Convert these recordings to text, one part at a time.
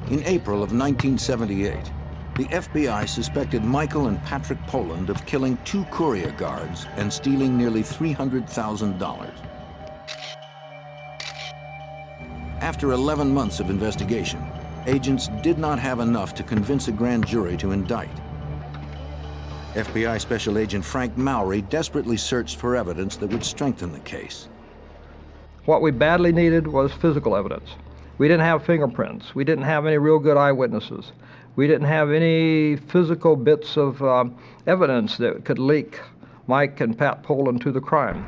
In April of 1978, the FBI suspected Michael and Patrick Poland of killing 2 courier guards and stealing nearly $300,000. After 11 months of investigation, agents did not have enough to convince a grand jury to indict. FBI Special Agent Frank Mowry desperately searched for evidence that would strengthen the case. What we badly needed was physical evidence. We didn't have fingerprints. We didn't have any real good eyewitnesses. We didn't have any physical bits of evidence that could link Mike and Pat Poland to the crime.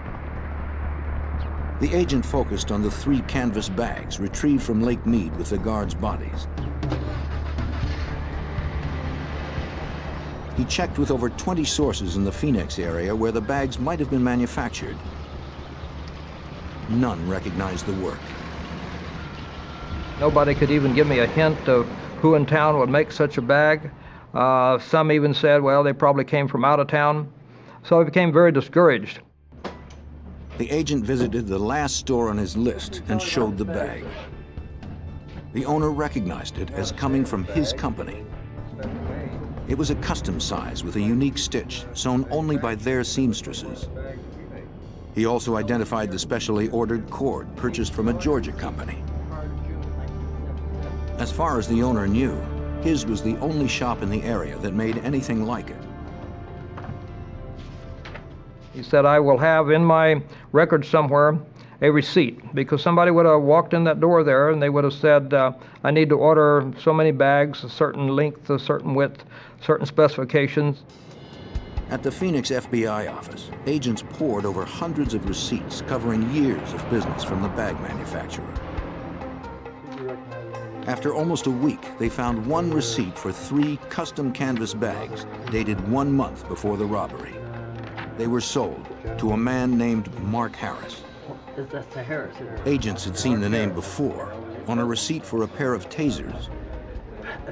The agent focused on the 3 canvas bags retrieved from Lake Mead with the guards' bodies. He checked with over 20 sources in the Phoenix area where the bags might have been manufactured. None recognized the work. Nobody could even give me a hint of who in town would make such a bag. Some even said, well, they probably came from out of town. So I became very discouraged. The agent visited the last store on his list and showed the bag. The owner recognized it as coming from his company. It was a custom size with a unique stitch sewn only by their seamstresses. He also identified the specially ordered cord purchased from a Georgia company. As far as the owner knew, his was the only shop in the area that made anything like it. He said, I will have in my record somewhere a receipt, because somebody would have walked in that door there and they would have said, I need to order so many bags, a certain length, a certain width, certain specifications. At the Phoenix FBI office, agents pored over hundreds of receipts covering years of business from the bag manufacturer. After almost a week, they found one receipt for 3 custom canvas bags dated 1 month before the robbery. They were sold to a man named Mark Harris. Agents had seen the name before on a receipt for a pair of tasers.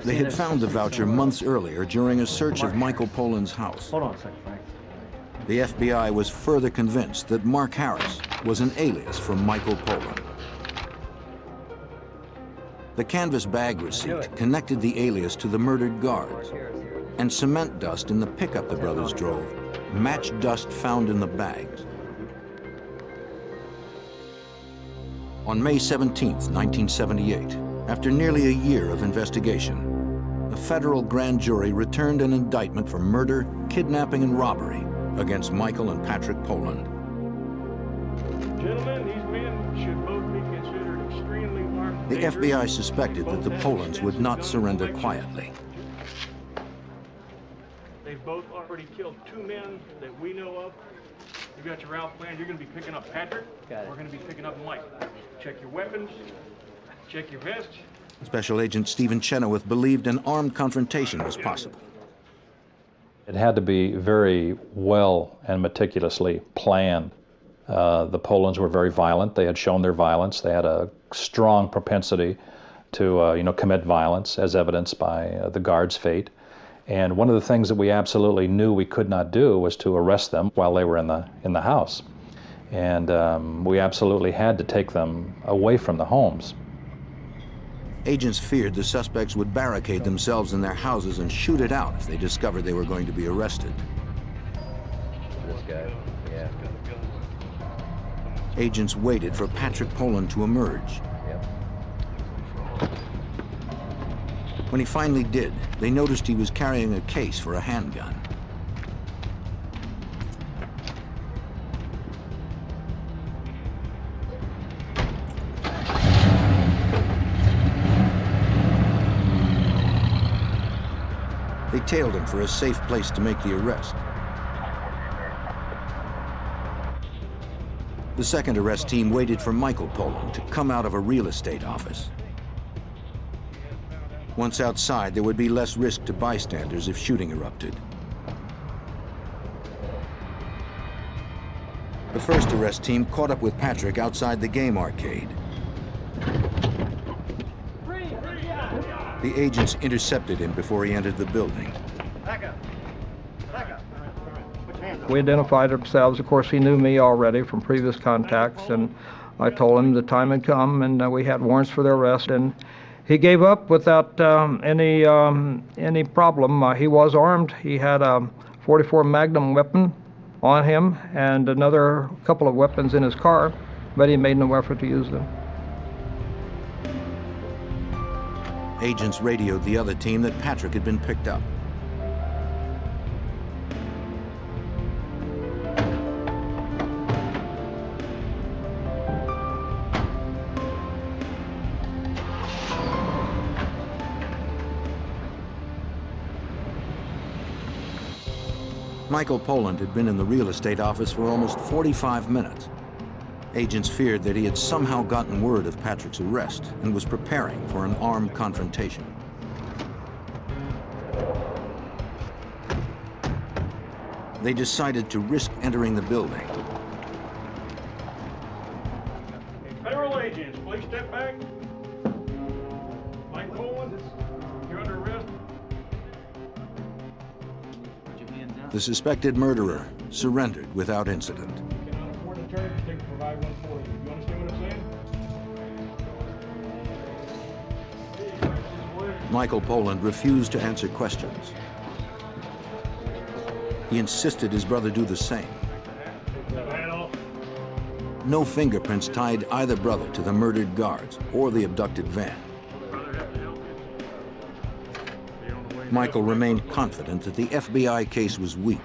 They had found the voucher months earlier during a search of Michael Poland's house. Hold on a second, Frank. The FBI was further convinced that Mark Harris was an alias for Michael Poland. The canvas bag receipt connected the alias to the murdered guards, and cement dust in the pickup the brothers drove matched dust found in the bags. On May 17, 1978, after nearly a year of investigation, a federal grand jury returned an indictment for murder, kidnapping, and robbery against Michael and Patrick Poland. Gentlemen, these men should both be considered extremely armed. The FBI suspected that the Polands would not surrender quietly. They've both already killed 2 men that we know of. You got your route plan. You're going to be picking up Patrick. We're going to be picking up Mike. Check your weapons. Check your vests. Special Agent Stephen Chenoweth believed an armed confrontation was possible. It had to be very well and meticulously planned. The Polands were very violent. They had shown their violence. They had a strong propensity to, commit violence, as evidenced by the guards' fate. And one of the things that we absolutely knew we could not do was to arrest them while they were in the house. And we absolutely had to take them away from the homes. Agents feared the suspects would barricade themselves in their houses and shoot it out if they discovered they were going to be arrested. This guy, yeah. Agents waited for Patrick Poland to emerge. Yep. When he finally did, they noticed he was carrying a case for a handgun. They tailed him for a safe place to make the arrest. The second arrest team waited for Michael Poland to come out of a real estate office. Once outside, there would be less risk to bystanders if shooting erupted. The first arrest team caught up with Patrick outside the game arcade. The agents intercepted him before he entered the building. We identified ourselves. Of course, he knew me already from previous contacts, and I told him the time had come and we had warrants for their arrest, and He gave up without any problem. He was armed. He had a .44 Magnum weapon on him and another couple of weapons in his car, but he made no effort to use them. Agents radioed the other team that Patrick had been picked up. Michael Poland had been in the real estate office for almost 45 minutes. Agents feared that he had somehow gotten word of Patrick's arrest and was preparing for an armed confrontation. They decided to risk entering the building. Federal agents, please step back. Mike Poland, you're under arrest. The suspected murderer surrendered without incident. Cannot afford an attorney to provide one for you. You understand what I'm saying? Michael Poland refused to answer questions. He insisted his brother do the same. No fingerprints tied either brother to the murdered guards or the abducted van. Michael remained confident that the FBI case was weak